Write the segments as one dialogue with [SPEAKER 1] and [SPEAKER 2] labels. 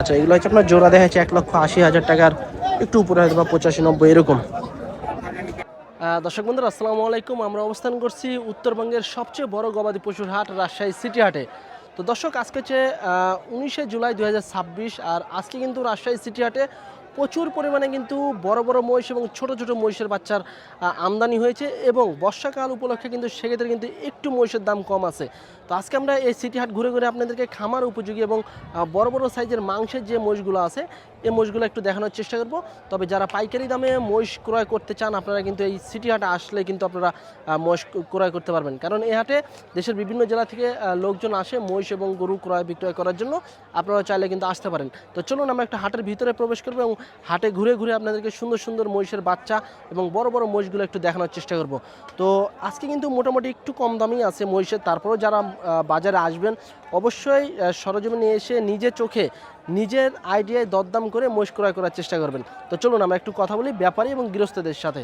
[SPEAKER 1] আচ্ছা, এগুলো হচ্ছে আপনার জোড়া দেখা যাচ্ছে 1,80,000 টাকার একটু উপরে হয়তো বা 85-90 এরকম। দর্শক বন্ধুরা আসসালামু আলাইকুম। আমরা অবস্থান করছি উত্তরবঙ্গের সবচেয়ে বড় গবাদি পশুর হাট রাজশাহী সিটি হাটে। তো দর্শক আজকে হচ্ছে 19শে জুলাই 2026, আর আজকে কিন্তু রাজশাহী সিটি হাটে প্রচুর পরিমাণে কিন্তু বড় বড় মহিষ এবং ছোট ছোট মহিষের বাচ্চার আমদানি হয়েছে, এবং বর্ষাকাল উপলক্ষে কিন্তু সেক্ষেত্রে কিন্তু একটু মহিষের দাম কম আছে। তো আজকে আমরা এই সিটি হাট ঘুরে ঘুরে আপনাদেরকে খামার উপযোগী এবং বড় বড় সাইজের মাংসের যে মহিষগুলো আছে এই মহিষগুলো একটু দেখানোর চেষ্টা করব। তবে যারা পাইকারি দামে মহিষ ক্রয় করতে চান আপনারা কিন্তু এই সিটি হাটে আসলে কিন্তু আপনারা মহিষ ক্রয় করতে পারবেন, কারণ এই হাটে দেশের বিভিন্ন জেলা থেকে লোকজন আসে মহিষ এবং গরু ক্রয় বিক্রয় করার জন্য। আপনারা চাইলে কিন্তু আসতে পারেন। তো চলুন আমরা একটা হাটের ভিতরে প্রবেশ করবো এবং হাটে ঘুরে ঘুরে আপনাদেরকে সুন্দর সুন্দর মহিষের বাচ্চা এবং বড় বড় মহিষগুলো একটু দেখানোর চেষ্টা করব। তো আজকে কিন্তু মোটামুটি একটু কম দামই আছে মহিষের। তারপরেও যারা বাজারে আসবেন অবশ্যই সরজমিনে এসে নিজে চোখে নিজের আইডিয়ায় দরদাম করে মহিষ ক্রয় করার চেষ্টা করবেন। তো চলুন আমরা একটু কথা বলি ব্যাপারী এবং গৃহস্থদের সাথে।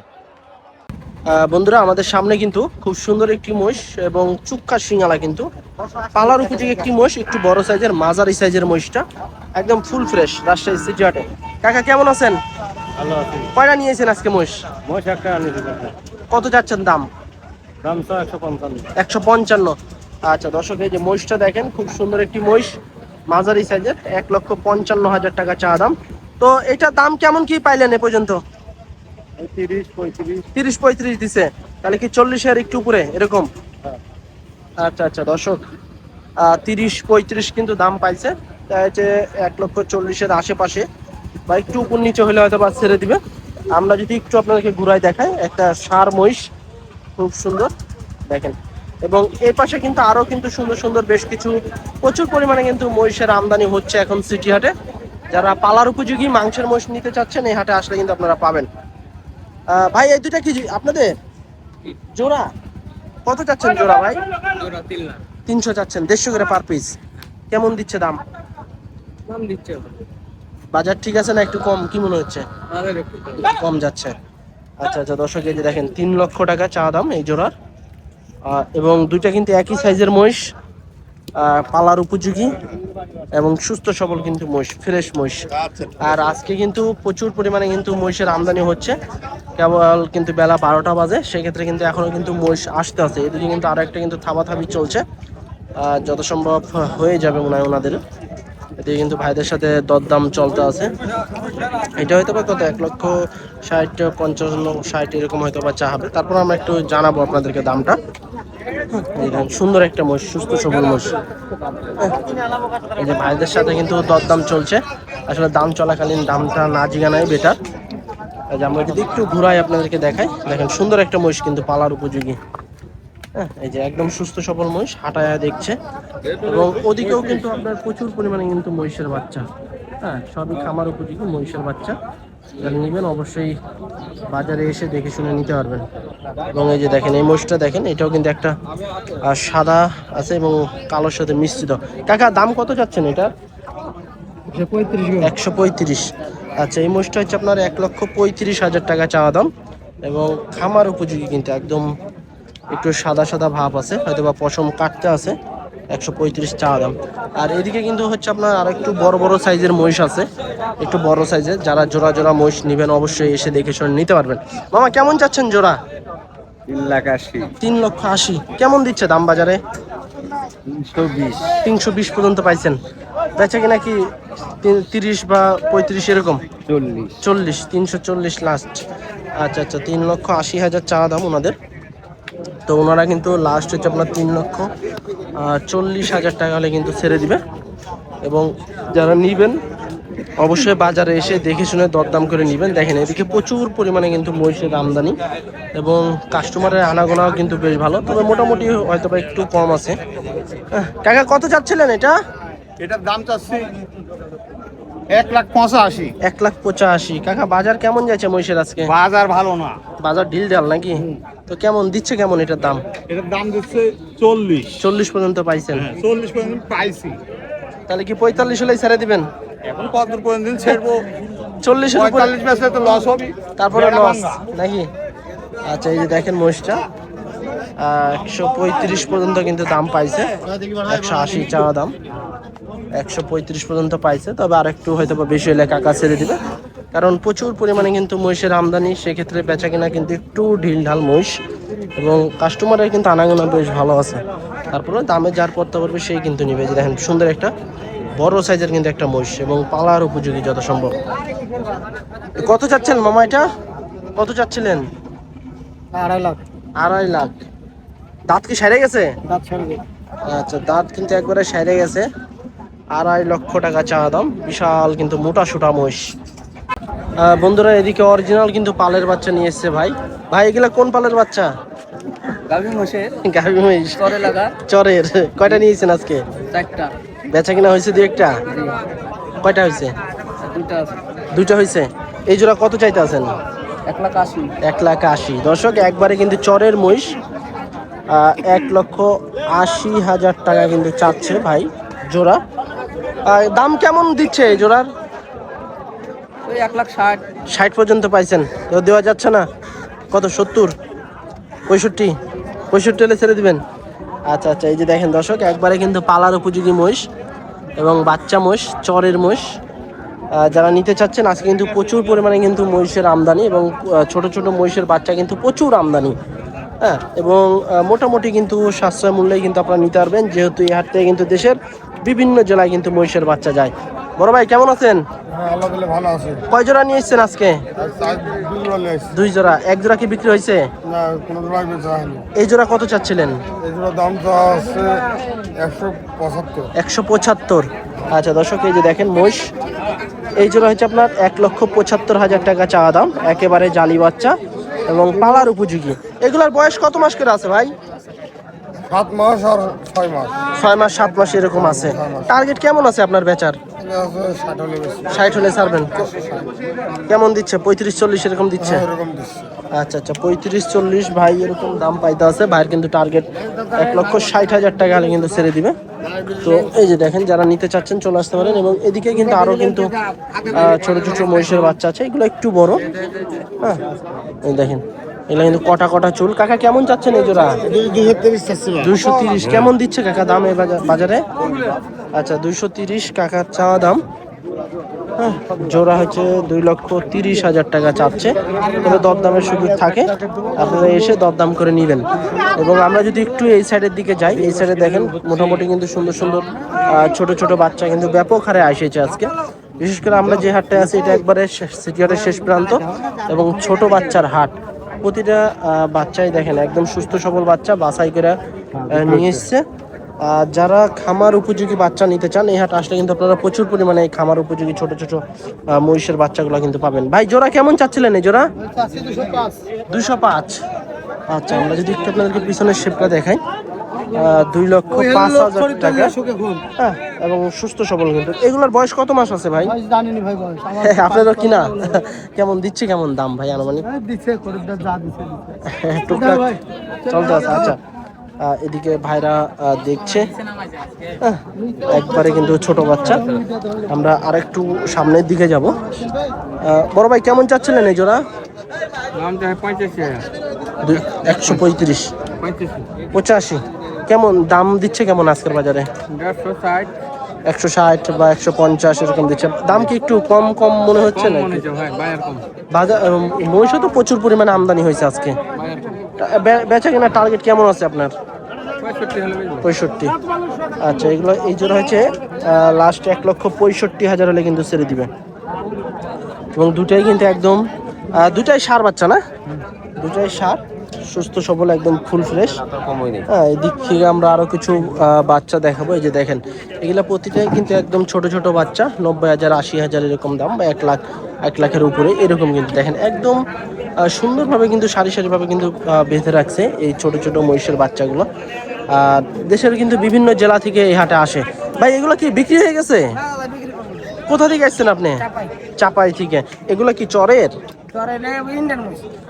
[SPEAKER 1] বন্ধুরা আমাদের সামনে কিন্তু খুব সুন্দর একটি মহিষ এবং চুক্কা সিঙ্গালা কিন্তু পালার উপযোগী একটি মহিষ, একটু বড় সাইজের মাঝারি সাইজের মহিষটা একদম ফুল ফ্রেশ রাজশাহী সিটি হাটে। কাকা কেমন আছেন?
[SPEAKER 2] ভালো আছি।
[SPEAKER 1] কয়টা নিয়েছেন আজকে মহিষ?
[SPEAKER 2] মহিষ একটা আনিছি।
[SPEAKER 1] কত যাচ্ছেন দাম?
[SPEAKER 2] দাম তো 155।
[SPEAKER 1] 155। আচ্ছা দর্শক, এই যে মহিষটা দেখেন, খুব সুন্দর একটি মহিষ মাঝারি সাইজের, 1,55,000 টাকা চা দাম। তো এটা দাম কেমন কি পাইলেন এ পর্যন্ত? 30-35 দিছে, তাহলে কি 40-এর একটু উপরে এরকম? আচ্ছা আচ্ছা দর্শক, 30-35 কিন্তু দাম পাইছে। তাই হচ্ছে 1,40,000-এর আশেপাশে বা একটু উপর নিচে হলে হয়তো বা ছেড়ে দিবে। আমরা যদি একটু আপনাদেরকে ঘুরাই দেখাই, একটা ষাঁড় মহিষ খুব সুন্দর দেখেন, এবং এই পাশে কিন্তু আরো কিন্তু সুন্দর সুন্দর বেশ কিছু প্রচুর পরিমাণে কিন্তু মহিষের আমদানি হচ্ছে এখন সিটি হাটে। যারা পালার উপযোগী মাংসের মহিষ নিতে চাচ্ছেন এই হাটে আসলে কিন্তু আপনারা পাবেন। ভাই এই দুটা কি আপনাদের জোড়া? কত চাচ্ছেন জোড়া ভাই? 300 চাচ্ছেন, 150 করে পার পিস। কেমন দিচ্ছে দাম? বাজার ঠিক আছে না একটু কম কি মনে হচ্ছে? কম যাচ্ছে। আচ্ছা আচ্ছা দর্শক, এই যে দেখেন 3 লক্ষ টাকা চা দাম এই জোড়ার, এবং দুইটা কিন্তু একই সাইজের মহিষ, পালার উপযোগী এবং সুস্থ সবল কিন্তু মহিষ, ফ্রেশ মহিষ। আর আজকে কিন্তু প্রচুর পরিমাণে কিন্তু মহিষের আমদানি হচ্ছে, কেবল কিন্তু বেলা 12টা বাজে, সেক্ষেত্রে কিন্তু এখনো কিন্তু মহিষ আসতে আছে। এদিকে কিন্তু আরো একটা কিন্তু থাবাথাবি চলছে, যত সম্ভব হয়ে যাবে মনে হয় ওনাদের। এদিকে কিন্তু ভাইদের সাথে দরদাম চলতে আছে। এটা হয়তো বা কত 1,60,000, 55, 60 এরকম হয়তো বা চা হবে। তারপর আমরা একটু জানাবো আপনাদেরকে দামটা। সুন্দর একটা মহিষ, সুস্থ সবল মহিষ। এই যে ভাইদের সাথে কিন্তু দরদাম চলছে, আসলে দাম চলাকালীন দামটা না জিগানাই বেটার। আমরা যদি একটু ঘুরাই আপনাদেরকে দেখাই, দেখেন সুন্দর একটা মহিষ কিন্তু পালার উপযোগী। হ্যাঁ, এই যে একদম সুস্থ সবল মহিষ হাঁটায় দেখছে, এবং ওদিকেও কিন্তু আপনার প্রচুর পরিমাণে কিন্তু মহিষের বাচ্চা। হ্যাঁ, সবই খামার উপযোগী মহিষের বাচ্চা। যারা নেবেন অবশ্যই বাজারে এসে দেখে শুনে নিতে পারবেন। এবং এই যে দেখেন এই মহিষটা দেখেন, এটাও কিন্তু একটা সাদা আছে এবং কালোর সাথে মিশ্রিত। কাকা দাম কত চাচ্ছেন এটা? 135। আচ্ছা, এই মহিষটা হচ্ছে আপনার 1,35,000 টাকা চাওয়া দাম, এবং খামার উপযোগী কিন্তু একদম একটু সাদা সাদা ভাব আছে, হয়তো বা পশম কাটতে আছে। 135 চাওয়া দাম। আর এদিকে কিন্তু হচ্ছে আপনার আর একটু বড় বড় সাইজের মহিষ আছে, একটু বড় সাইজের। যারা জোড়া জোড়া মহিষ নেবেন অবশ্যই এসে দেখে শুনে নিতে পারবেন। মামা কেমন চাচ্ছেন জোড়া?
[SPEAKER 2] 3,80,000।
[SPEAKER 1] 3,80,000 কেমন দিচ্ছে দাম বাজারে? 320 পর্যন্ত পাইছেন। বেচা কিনা কি 30 বা 35 এরকম? 40, 340 লাস্ট। আচ্ছা আচ্ছা, 3,80,000 চাওয়া দাম ওনাদের। তো ওনারা কিন্তু লাস্ট হচ্ছে আপনার 3,40,000 টাকা হলে কিন্তু ছেড়ে দিবে। এবং যারা নিবেন অবশ্যই বাজারে এসে দেখে শুনে দরদাম করে নেবেন। দেখেন এদিকে প্রচুর পরিমাণে কিন্তু মহিষের আমদানি, এবং কাস্টমারের আনাগোনাও কিন্তু বেশ ভালো, তবে মোটামুটি হয়তো বা একটু কম আছে। কাকা কত চাচ্ছিলেন এটা?
[SPEAKER 2] এটার দাম চাচ্ছি 1,85,000।
[SPEAKER 1] 1,85,000। কাকা বাজার কেমন যাচ্ছে মহিষের আজকে?
[SPEAKER 2] বাজার ভালো না,
[SPEAKER 1] বাজার ঢিল ঢাল নাকি? তো কেমন দিচ্ছে, কেমন এটার দাম?
[SPEAKER 2] এটার দাম দিচ্ছে 40।
[SPEAKER 1] 40 পর্যন্ত পাইছেন?
[SPEAKER 2] 40 পর্যন্ত পাইছি।
[SPEAKER 1] তাহলে কি 45 হলেই ছেড়ে দিবেন?
[SPEAKER 2] এখন কত পর্যন্ত ছেড়বো?
[SPEAKER 1] 40 এর উপরে
[SPEAKER 2] 45 বেচলে তো লস হবে,
[SPEAKER 1] তারপরে লস নাকি? আচ্ছা, এই যে দেখেন মহিষটা 135 পর্যন্ত কিন্তু দাম পাইছে, 180 চাওয়া দাম, 135 পর্যন্ত পাইছে। তবে আর একটু হয়তো বা বেশি হলে কাকা ছেড়ে দিবে, কারণ প্রচুর পরিমাণে কিন্তু মহিষের আমদানি, সেক্ষেত্রে বেচা কিনা কিন্তু একটু ঢিল ঢাল মহিষ, এবং কাস্টমারের কিন্তু আনাগোনা বেশ ভালো আছে। তারপরে দামে যার পড়তে পারবে সেই কিন্তু নিবে। যে দেখেন সুন্দর একটা বড় সাইজের কিন্তু একটা মহিষ, এবং পালার উপযোগী যত সম্ভব। কত চাচ্ছেন মামা এটা, কত চাচ্ছিলেন?
[SPEAKER 3] 2.5 লাখ।
[SPEAKER 1] 2.5 লাখ। দাঁত কি সেরে গেছে?
[SPEAKER 3] দাঁত ছেড়ে দিন।
[SPEAKER 1] আচ্ছা, দাঁত কিন্তু একবারে সেরে গেছে। 2.5 লক্ষ টাকা চাওয়া দাম, বিশাল কিন্তু মোটা সোটা মহিষ। বন্ধুরা, এদিকে অরিজিনাল কিন্তু পালের বাচ্চা নিয়ে এসছে ভাই। ভাই এগুলা কোন পালের বাচ্চা?
[SPEAKER 3] গাভী মোষের
[SPEAKER 1] গাভী মহিষ
[SPEAKER 3] চরে লাগা।
[SPEAKER 1] চরের। কয়টা নিয়েছেন আজকে?
[SPEAKER 3] 4টা।
[SPEAKER 1] বেচা কিনা হয়েছে দু একটা? কয়টা হয়েছে?
[SPEAKER 3] 2টা আছে।
[SPEAKER 1] 2টা হয়েছে। এই জোড়া কত চাইতে আছেন?
[SPEAKER 3] 1,80,000।
[SPEAKER 1] 1,80,000। দর্শক, একবারে কিন্তু চরের মহিষ, 1,80,000 টাকা কিন্তু চাচ্ছে ভাই জোড়া। দাম কেমন দিচ্ছে এই জোড়ার?
[SPEAKER 3] ওই 1,60,000।
[SPEAKER 1] 60 পর্যন্ত পাইছেন, তো দেওয়া যাচ্ছে না? কত, 70, 65? 65 হলে ছেড়ে দিবেন? আচ্ছা আচ্ছা, এই যে দেখেন দর্শক, একবারে কিন্তু পালার উপযোগী মহিষ এবং বাচ্চা মহিষ, চরের মহিষ। যারা নিতে চাচ্ছেন, আজকে কিন্তু প্রচুর পরিমাণে কিন্তু মহিষের আমদানি, এবং ছোট ছোট মহিষের বাচ্চা কিন্তু প্রচুর আমদানি। হ্যাঁ, এবং মোটামুটি কিন্তু সাশ্রয় মূল্যে কিন্তু আপনারা নিতে পারবেন, যেহেতু এই হাট থেকে কিন্তু দেশের বিভিন্ন জেলায় কিন্তু মহিষের বাচ্চা যায়। বড় ভাই কেমন আছেন?
[SPEAKER 2] আল্লাহ দিলে ভালো আছে।
[SPEAKER 1] কয় জোড়া নিয়ে এসছেন আজকে? 2 জোড়া। এক জোড়া কি বিক্রি হয়েছে?
[SPEAKER 2] না, কোনো জোড়াই বেচা হয়নি।
[SPEAKER 1] এই জোড়া কত চাচ্ছিলেন?
[SPEAKER 2] এই জোড়ার দাম তো আছে 175।
[SPEAKER 1] 175। আচ্ছা দর্শক, এই যে দেখেন মহিষ, এই জোড়া হচ্ছে আপনার 1,75,000 টাকা চাওয়া দাম, একেবারে জালি বাচ্চা এবং পালার উপযোগী। এগুলার বয়স কত মাস করে আছে ভাই?
[SPEAKER 2] 7 মাস আর 6 মাস।
[SPEAKER 1] 6 মাস 7 মাস এরকম আছে। টার্গেট কেমন আছে আপনার বেচার?
[SPEAKER 2] এটা আছে 60 হলে বেশি।
[SPEAKER 1] 60 হলে ছাড়বেন? কেমন দিচ্ছে? 35-40 এরকম দিচ্ছে?
[SPEAKER 2] এরকম দিচ্ছে।
[SPEAKER 1] আচ্ছা আচ্ছা, 35-40 ভাই এরকম দাম পাইতে আছে। ভাইয়ের কিন্তু টার্গেট 1,60,000 টাকা হলে কিন্তু ছেড়ে দিবে। তো এই যে দেখেন, যারা নিতে চাচ্ছেন চলে আসতে পারেন। এবং এদিকে কিন্তু আরো কিন্তু ছোট ছোট মহিষের বাচ্চা আছে, এগুলো একটু বড়। হ্যাঁ, এই দেখেন, এগুলো কিন্তু কটা কটা চুল। কাকা কেমন চাচ্ছেন এই জোড়া?
[SPEAKER 2] 230 চাচ্ছি।
[SPEAKER 1] 230 কেমন দিচ্ছে কাকা দাম এই বাজারে? আচ্ছা, 230 কাকার চাওয়া দাম। হ্যাঁ, জোড়া হচ্ছে 2,30,000 টাকা চাচ্ছে। তবে দরদামের সুযোগ থাকে, আপনারা এসে দরদাম করে নেবেন। এবং আমরা যদি একটু এই সাইডের দিকে যাই, এই সাইডে দেখেন মোটামুটি কিন্তু সুন্দর সুন্দর ছোট ছোট বাচ্চা কিন্তু ব্যাপক হারে আসেছে আজকে। বিশেষ করে আমরা যে হাটটায় আছি, এটা একবারে সিটি হাটের শেষ প্রান্ত এবং ছোট বাচ্চার হাট। প্রতিটা বাচ্চাই দেখেন একদম সুস্থ সবল বাচ্চা বাছাই করে নিয়ে এসছে। যারা খামার উপযোগী বাচ্চা নিতে চান, এই হাট আসলে কিন্তু আপনারা প্রচুর পরিমাণে এই খামার উপযোগী ছোট ছোট মহিষের বাচ্চাগুলো কিন্তু পাবেন। ভাই জোড়া কেমন চাচ্ছিলেন এই জোড়া? 205। আচ্ছা, আমরা যদি একটু আপনাদেরকে পিছনের শেপটা দেখাই, 2,05,000 টাকা। হ্যাঁ, এবং সুস্থ সবল কিন্তু। এগুলোর বয়স কত মাস আছে ভাই?
[SPEAKER 3] জানিনি ভাই বয়স।
[SPEAKER 1] আপনারা কিনা কেমন দিচ্ছে, কেমন দাম ভাই আনুমানিক?
[SPEAKER 3] দিচ্ছে খরিদ্দার যা দিচ্ছে।
[SPEAKER 1] টুকটাক চলতে আছে। আচ্ছা, এদিকে ভাইরা দেখছে, একবারে কিন্তু ছোট বাচ্চা। আমরা আরেকটু সামনের দিকে যাব। বড় ভাই কেমন চাচ্ছিলেন এই জোড়া? 135, 85 কেমন দাম দিচ্ছে, কেমন আজকের বাজারে? 160 বা 150 এরকম দিচ্ছে। দাম কি একটু কম কম মনে হচ্ছে না? বাজার মহিষও তো প্রচুর পরিমাণে আমদানি হয়েছে আজকে। বেচা কিনা টার্গেট কেমন আছে আপনার? 65। আচ্ছা, এগুলো এই জোড়া হচ্ছে লাস্ট 1,65,000 হলে কিন্তু ছেড়ে দিবে। এবং দুটাই কিন্তু একদম দুটাই সার বাচ্চা না? দুটাই সার, সুস্থ সবল, একদম ফুল ফ্রেশ। হ্যাঁ, এই দিক থেকে আমরা আরো কিছু বাচ্চা দেখাবো। এই যে দেখেন, এগুলা প্রতিটাই কিন্তু একদম ছোট ছোট বাচ্চা, 90,000, 80,000 এরকম দাম, বা 1 লাখের উপরে এরকম কিন্তু দেখেন একদম সুন্দরভাবে কিন্তু সারি সারিভাবে কিন্তু বেঁধে রাখছে এই ছোট ছোট মহিষের বাচ্চাগুলো। দেশের কিন্তু বিভিন্ন জেলা থেকে এই হাটে আসে। ভাই এগুলো কি বিক্রি হয়ে গেছে? কোথা থেকে আসছেন আপনি? চাপাই থেকে। এগুলো কি চরের?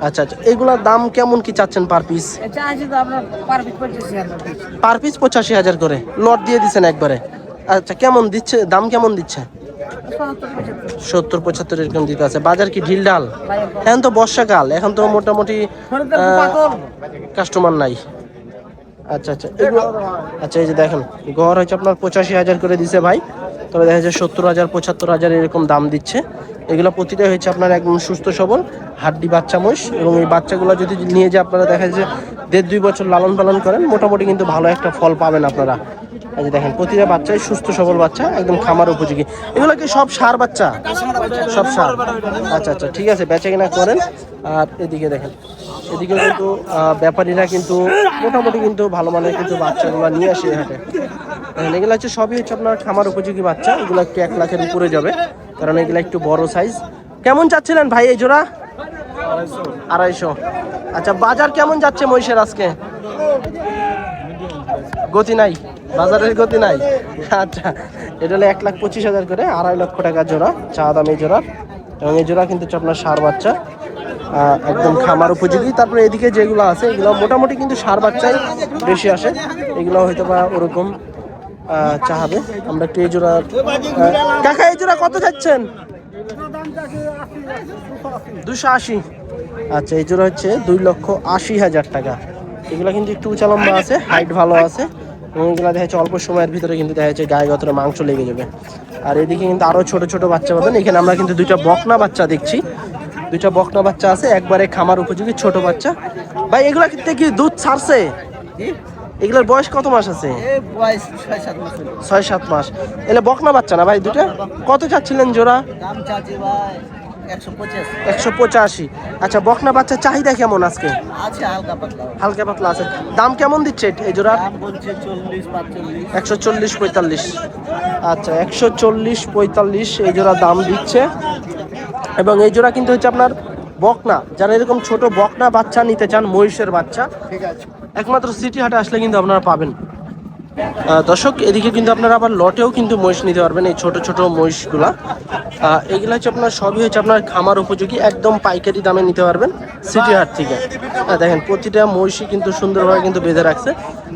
[SPEAKER 1] আচ্ছা আচ্ছা, এগুলোর দাম কেমন কি চাচ্ছেন পার পিস? পার পিস 85,000 করে লট দিয়ে দিচ্ছেন একবারে। আচ্ছা, কেমন দিচ্ছে দাম, কেমন দিচ্ছে? 70-75 এরকম দিতে আছে। বাজার কি ঢিল ঢাল? এখন তো বর্ষাকাল, এখন তো মোটামুটি কাস্টমার নাই। আচ্ছা আচ্ছা এগুলো আচ্ছা এই যে দেখেন গড় হচ্ছে আপনার 85,000 করে দিছে ভাই, তবে দেখা যাচ্ছে 70,000 75,000 এরকম দাম দিচ্ছে। এগুলো প্রতিটা হচ্ছে আপনার একদম সুস্থ সবল হাড্ডি বাচ্চা মহিষ, এবং এই বাচ্চাগুলো যদি নিয়ে যে আপনারা দেখা যাচ্ছে 1.5-2 বছর লালন পালন করেন মোটামুটি কিন্তু ভালো একটা ফল পাবেন আপনারা। এই যে দেখেন প্রতিটা বাচ্চাই সুস্থ সবল বাচ্চা, একদম খামার উপযোগী। এগুলো কি সব ষাঁড় বাচ্চা? সব ষাঁড়। আচ্ছা আচ্ছা ঠিক আছে, বেচা কিনা করেন। আর এদিকে দেখেন, এদিকে কিন্তু ব্যাপারীরা কিন্তু মোটামুটি কিন্তু ভালো মানের কিন্তু বাচ্চাগুলো নিয়ে আসে এই হাটে। এগুলো হচ্ছে সবই হচ্ছে আপনার খামার উপযোগী বাচ্চা, এগুলো একটু 1 লাখের উপরে যাবে, কারণ এগুলো একটু বড় সাইজ। কেমন চাচ্ছিলেন ভাই এই জোড়া? 250। আচ্ছা বাজার কেমন যাচ্ছে মহিষের আজকে? গতি নাই, বাজারের গতি নাই। আচ্ছা এটা হলো 1,25,000 করে, 2.5 লক্ষ টাকা জোড়া চা দাম এই জোড়ার। এবং এই জোড়া কিন্তু হচ্ছে আপনার ষাঁড় বাচ্চা, একদম খামার উপযোগী। তারপরে এদিকে যেগুলো আছে এগুলো মোটামুটি কিন্তু ষাঁড় বাচ্চাই বেশি আসে, এগুলো হয়তো বা ওরকম চাহাবে। আমরা একটু এই জোড়া কাকা এই জোড়া কত যাচ্ছেন? 280। আচ্ছা এই জোড়া হচ্ছে 2,80,000 টাকা। এগুলো কিন্তু একটু উঁচা লম্বা আছে, হাইট ভালো আছে, এবং এগুলো দেখা যাচ্ছে অল্প সময়ের ভিতরে কিন্তু দেখা যাচ্ছে গায়ে গতরে মাংস লেগে যাবে। আর এদিকে কিন্তু আরো ছোট ছোট বাচ্চা পাবেন। এখানে আমরা কিন্তু 2টা বকনা বাচ্চা দেখছি, 2টা বকনা বাচ্চা আছে, একবারে খামার উপযোগী ছোট বাচ্চা। ভাই এগুলা কিন্তু কি দুধ ছাড়ছে? এগুলোর বয়স কত মাস আছে? 6-7 মাস। এলে বকনা বাচ্চা না ভাই 2টা? কত চাচ্ছিলেন জোড়া? 185। আচ্ছা বকনা বাচ্চা চাহিদা কেমন আজকে? হালকা পাতলা আছে। দাম কেমন দিচ্ছে এই জোড়া? 140-45। আচ্ছা 140-45 এই জোড়া দাম দিচ্ছে। এবং এই জোড়া কিন্তু হচ্ছে আপনার বকনা, যারা এরকম ছোট বকনা বাচ্চা নিতে চান, মহিষের বাচ্চা, একমাত্র সিটি হাটে আসলে কিন্তু আপনারা পাবেন। দর্শক এদিকে কিন্তু আপনারা আবার লটেও কিন্তু মহিষ নিতে পারবেন, এই ছোট ছোট মহিষগুলা। এগুলো হচ্ছে আপনার সবই হচ্ছে আপনার খামার উপযোগী, একদম পাইকারি দামে নিতে পারবেন সিটি হাট থেকে। দেখেন প্রতিটা মহিষই কিন্তু সুন্দরভাবে কিন্তু বেঁধে রাখছে,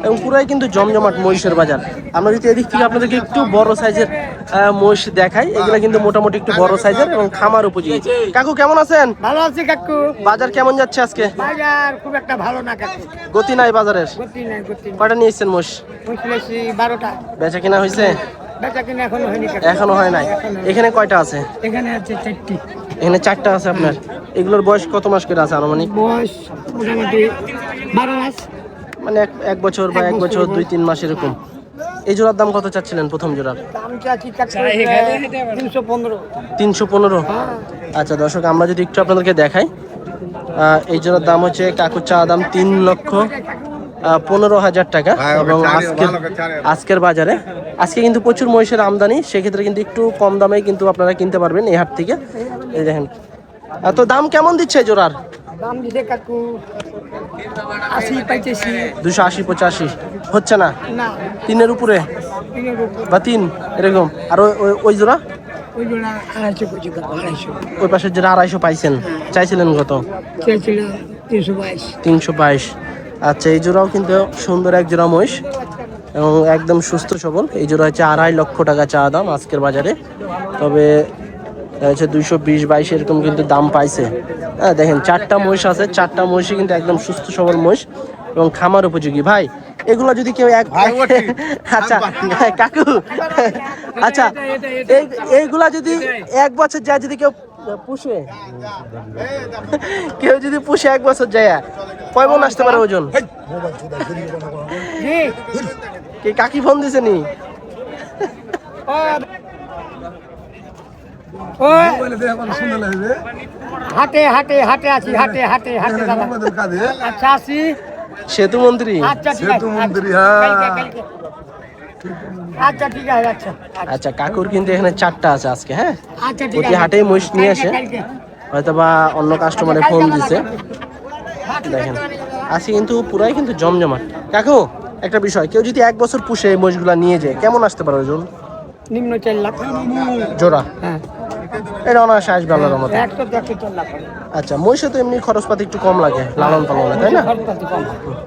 [SPEAKER 1] এবং পুরাই কিন্তু জমজমাট মহিষের বাজার। আমরা যদি এদিক থেকে আপনাদেরকে একটু বড় সাইজের মহিষ দেখাই, এগুলো কিন্তু মোটামুটি একটু বড় সাইজের এবং খামার উপযোগী। কাকু কেমন আছেন?
[SPEAKER 3] ভালো আছি কাকু।
[SPEAKER 1] বাজার কেমন যাচ্ছে আজকে?
[SPEAKER 3] বাজার খুব একটা ভালো না কাকু,
[SPEAKER 1] গতি নাই বাজারের।
[SPEAKER 3] গতি নাই, গতি নাই।
[SPEAKER 1] কয়টা নিয়ে এসছেন মহিষ?
[SPEAKER 3] 12টা।
[SPEAKER 1] বেচা কিনা হয়েছে?
[SPEAKER 3] বেচা কিনা এখনো হয়নি কাকু।
[SPEAKER 1] এখনো হয় নাই। এখানে কয়টা আছে?
[SPEAKER 3] এখানে আছে 4টি।
[SPEAKER 1] এখানে 4টা আছে আপনার। এগুলোর বয়স কত মাস করে আছে আনুমানিক?
[SPEAKER 3] বয়স মোটামুটি 12 মাস,
[SPEAKER 1] মানে 1 বছর বা 1 বছর 2-3 মাস এরকম। এই জোড়ার দাম কত চাচ্ছিলেন প্রথম জোড়ার?
[SPEAKER 3] দাম চাচ্ছি কাকু 315।
[SPEAKER 1] 315। আচ্ছা দর্শক আমরা যদি একটু আপনাদেরকে দেখাই, এই জোড়ার দাম হচ্ছে কাকুর চা দাম 3,15,000 টাকা। এবং আজকের বাজারে আজকে কিন্তু প্রচুর মহিষের আমদানি, সেক্ষেত্রে কিন্তু একটু কম দামে কিন্তু আপনারা কিনতে পারবেন এই হাট থেকে। এই দেখেন তো দাম কেমন দিচ্ছে জোড়ার?
[SPEAKER 3] দাম দিতে কাকু 80-85।
[SPEAKER 1] 280-85 হচ্ছে না?
[SPEAKER 3] না,
[SPEAKER 1] 3-এর উপরে বা 3 এরকম। আর ওই জোড়া?
[SPEAKER 3] ওই জোড়া 250 কেজি কাকু, 250।
[SPEAKER 1] ওই পাশের জোড়া 250 পাইছেন, চাইছিলেন কত?
[SPEAKER 3] চেয়েছিল 322।
[SPEAKER 1] 322। আচ্ছা এই জোড়াও কিন্তু সুন্দর এক জোড়া মহিষ, এবং একদম সুস্থ সবল। এই জোড়া হচ্ছে 2.5 লক্ষ টাকা চা দাম আজকের বাজারে, তবে হচ্ছে 220-22 এরকম কিন্তু দাম পাইছে। দেখেন 4টা মহিষ আছে, 4টা মহিষই কিন্তু একদম সুস্থ সবল মহিষ এবং খামার উপযোগী। ভাই এগুলো যদি কেউ আচ্ছা কাকু আচ্ছা এইগুলা যদি 1 বছর যায়, যদি কেউ পুষে, কেউ যদি পুষে 1 বছর যায়, কয় মণ আসতে পারে ওজন? কে কাকি ফোন দিছে নি?
[SPEAKER 3] হাটে হাটে হাটে আছি, হাটে হাটে হাটে আচ্ছা আছি।
[SPEAKER 1] সেতু মন্ত্রী।
[SPEAKER 3] আচ্ছা ঠিক আছে, আচ্ছা ঠিক আছে। আচ্ছা
[SPEAKER 1] আচ্ছা কাকুর কিন্তু এখানে 4টা আছে আজকে। হ্যাঁ
[SPEAKER 3] আচ্ছা ঠিক
[SPEAKER 1] প্রতি
[SPEAKER 3] আছে।
[SPEAKER 1] হাটেই মহিষ নিয়ে আসে, হয়তো বা অন্য কাস্টমারে ফোন দিছে। দেখেন আজকে কিন্তু পুরাই কিন্তু জমজমাট। কাকু একটা বিষয়, কেউ যদি 1 বছর পুষে এই মহিষগুলা নিয়ে যায়, কেমন আসতে পারে ওজন?
[SPEAKER 3] নিম্ন 4 লাখ
[SPEAKER 1] জোড়া।
[SPEAKER 3] হ্যাঁ,
[SPEAKER 1] এটা অনায়াসে আসবে আল্লাহর মতো।
[SPEAKER 3] 100-4 লাখ।
[SPEAKER 1] আচ্ছা মহিষে তো এমনি খরচপাতি একটু কম লাগে লালন পালনে, তাই না?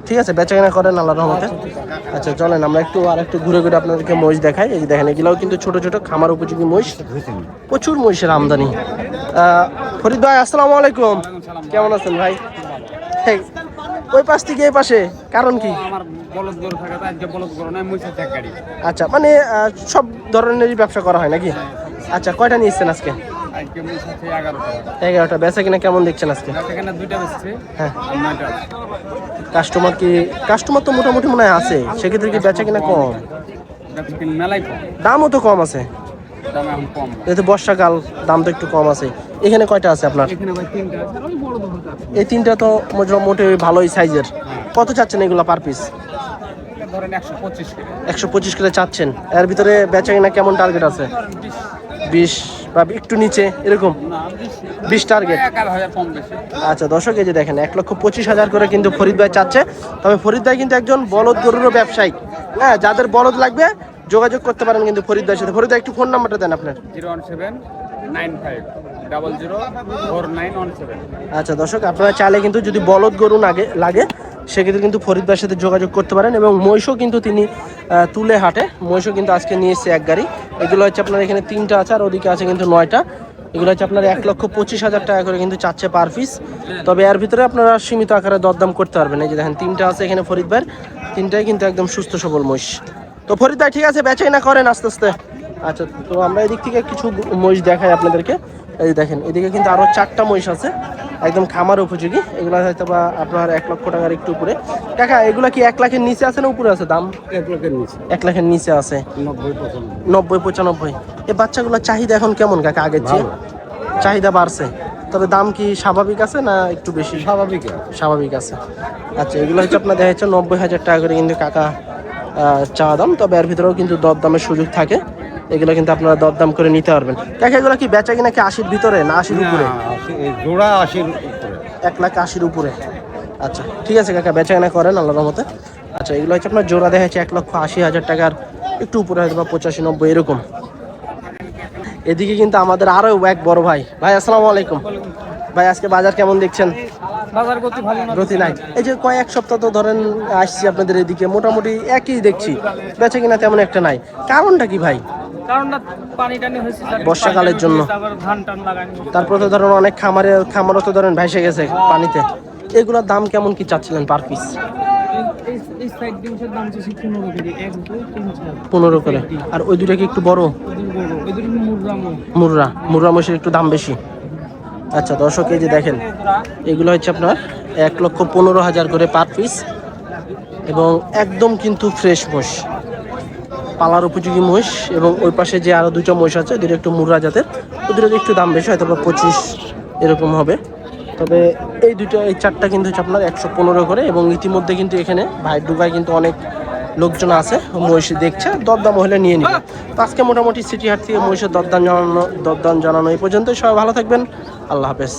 [SPEAKER 1] ঠিক আছে বেচা কেনা করেন আল্লাহর রহমতে। আচ্ছা চলেন আমরা আর একটু ঘুরে ঘুরে আপনাদেরকে মহিষ দেখাই। এই যে দেখেন এগুলাও কিন্তু ছোট ছোট খামার উপযোগী মহিষ, প্রচুর মহিষের আমদানি। ফরিদ ভাই আসসালামু আলাইকুম, কেমন আছেন ভাই? ওই পাশ থেকে এই পাশে, কারণ কি?
[SPEAKER 3] আমার বলদ গরু থাকে, আজকে বলদ গরু নাই, মহিষের এক গাড়ি।
[SPEAKER 1] আচ্ছা, মানে সব ধরনেরই ব্যবসা করা হয় নাকি? আচ্ছা, কয়টা নিয়েছেন আজকে?
[SPEAKER 3] আজকে মহিষ আছে 11টা।
[SPEAKER 1] 11টা। বেচা কিনা কেমন দেখছেন আজকে?
[SPEAKER 3] সেখানে 2টা বেচছে,
[SPEAKER 1] হ্যাঁ।
[SPEAKER 3] আর 9টা আছে।
[SPEAKER 1] কাস্টমার তো মোটামুটি মনে হয় আছে, সেক্ষেত্রে কি বেচা কিনা কম?
[SPEAKER 3] বেচা কিনা মেলাই কম,
[SPEAKER 1] দামও তো কম আছে,
[SPEAKER 3] দাম এখন কম।
[SPEAKER 1] যেহেতু বর্ষাকাল, দাম তো একটু কম আছে। এখানে কয়টা আছে আপনার?
[SPEAKER 3] এখানে ভাই 3টা আছে, আর ওই বড় দুটো আছে।
[SPEAKER 1] এই 3টা তো মোটামুটি ভালোই সাইজের। কত চাচ্ছেন এগুলো পার পিস?
[SPEAKER 3] এটা ধরেন 125 করে।
[SPEAKER 1] 125 করে চাচ্ছেন। এর ভিতরে বেচা কিনা কেমন টার্গেট আছে? 20 বা একটু নিচে এরকম?
[SPEAKER 3] না,
[SPEAKER 1] 20 টার্গেট।
[SPEAKER 3] 11,000 কম বেশি।
[SPEAKER 1] আচ্ছা দর্শক, এই যে দেখেন 1,25,000 করে কিন্তু ফরিদ ভাই চাচ্ছে। তবে ফরিদ ভাই কিন্তু একজন বলদ গরুরও ব্যবসায়ী। হ্যাঁ, যাদের বলদ লাগবে যোগাযোগ করতে পারেন কিন্তু ফরিদ ভাইয়ের সাথে। ফরিদ ভাই একটু ফোন নাম্বারটা দেন আপনার।
[SPEAKER 3] 01795004917।
[SPEAKER 1] আচ্ছা দর্শক, আপনারা চাইলে কিন্তু যদি বলদ গরু লাগে সেক্ষেত্রে কিন্তু ফরিদ ভাইয়ের সাথে যোগাযোগ করতে পারেন। এবং মহিষও কিন্তু তিনি তুলে হাটে, মহিষও কিন্তু আজকে নিয়ে এসছে এক গাড়ি। এগুলো হচ্ছে আপনার এখানে 3টা আছে, আর ওদিকে আছে কিন্তু 9টা। এগুলো হচ্ছে আপনার 1,25,000 টাকা করে কিন্তু চাচ্ছে পার পিস। তবে এর ভিতরে আপনারা সীমিত আকারে দরদাম করতে পারবেন। এই যে দেখেন 3টা আছে এখানে ফরিদ ভাইয়ের, 3টাই কিন্তু একদম সুস্থ সবল মহিষ। তো ফরিদ ভাই ঠিক আছে, বেচাই না করেন আস্তে আস্তে। আচ্ছা, তো আমরা এদিক থেকে কিছু মহিষ দেখাই আপনাদেরকে। এই যে দেখেন এদিকে কিন্তু আরো 4টা মহিষ আছে, একদম খামার উপযোগী। এগুলো হয়তো বা আপনার 1 লক্ষ টাকার একটু উপরে। কাকা, এগুলা কি 1 লাখের নিচে আছে না উপরে আছে দাম?
[SPEAKER 3] 1 লাখের নিচে,
[SPEAKER 1] 1 লাখের নিচে আছে।
[SPEAKER 3] 90-95।
[SPEAKER 1] এই বাচ্চাগুলোর চাহিদা এখন কেমন কাকা আগের চেয়ে? চাহিদা বাড়ছে, তবে দাম কি স্বাভাবিক আছে না একটু বেশি? স্বাভাবিক আছে। আচ্ছা, এগুলো হচ্ছে আপনার দেখা যাচ্ছে 90,000 টাকা করে কিন্তু কাকা চা দাম। তবে এর ভিতরেও কিন্তু দরদামের সুযোগ থাকে, এগুলো কিন্তু আপনারা দরদাম করে নিতে পারবেন। কাকা, এগুলো কি বেচা কিনা কি 80-র ভিতরে না 80-র উপরে?
[SPEAKER 2] জোড়া 80 উপরে।
[SPEAKER 1] 1,80,000 উপরে। আচ্ছা ঠিক আছে কাকা, বেচা কিনা করেন আল্লাহর রহমতে। আচ্ছা, এগুলো হচ্ছে আপনার জোড়া দেখা যাচ্ছে 1,80,000 টাকার একটু উপরে, হয়তো বা 85-90 এরকম। এদিকে কিন্তু আমাদের আরো এক বড় ভাই। ভাই আসসালামু আলাইকুম। ভাই আজকে বাজার কেমন দেখছেন?
[SPEAKER 3] বাজার গতি ভালো না,
[SPEAKER 1] গতি নাই। এই যে কয়েক সপ্তাহ তো ধরেন আসছি আপনাদের এদিকে, মোটামুটি একই দেখছি, বেচা কিনা তেমন একটা নাই। কারণটা কি ভাই?
[SPEAKER 3] কারণটা পানি টানি হয়েছে
[SPEAKER 1] বর্ষাকালের জন্য।
[SPEAKER 3] আবার ধান টান লাগানি।
[SPEAKER 1] তারপর তো ধরেন অনেক খামারও তো ধরেন ভেসে গেছে পানিতে। এগুলোর দাম কেমন কি চাচ্ছিলেন পার পিস?
[SPEAKER 3] এই সাইড ডিমসের দাম হচ্ছে 15 করে, 1 2 3 4
[SPEAKER 1] 15 করে। আর ওই দুটা কি একটু বড়?
[SPEAKER 3] ওই দুটো
[SPEAKER 1] মুররা মহিষের একটু দাম বেশি। আচ্ছা দর্শক, এই যে দেখেন এগুলো হচ্ছে আপনার 1,15,000 করে পার পিস, এবং একদম কিন্তু ফ্রেশ মহিষ, পালার উপযোগী মহিষ। এবং ওই পাশে যে আরো 2টা মহিষ আছে, দুটো একটু মুররা জাতের, ওদের একটু দাম বেশি, হয়তো 25 এরকম হবে। তবে এই 4টা কিন্তু হচ্ছে আপনার 115 করে। এবং ইতিমধ্যে কিন্তু এখানে ভাইয়ের ডুবায় কিন্তু অনেক লোকজন আছে, মহিষ দেখছে, দরদাম হলে নিয়ে নিবে। তো আজকে মোটামুটি সিটি হাট থেকে মহিষের দরদাম জানানো এই পর্যন্ত। সবাই ভালো থাকবেন, আল্লাহ হাফেজ।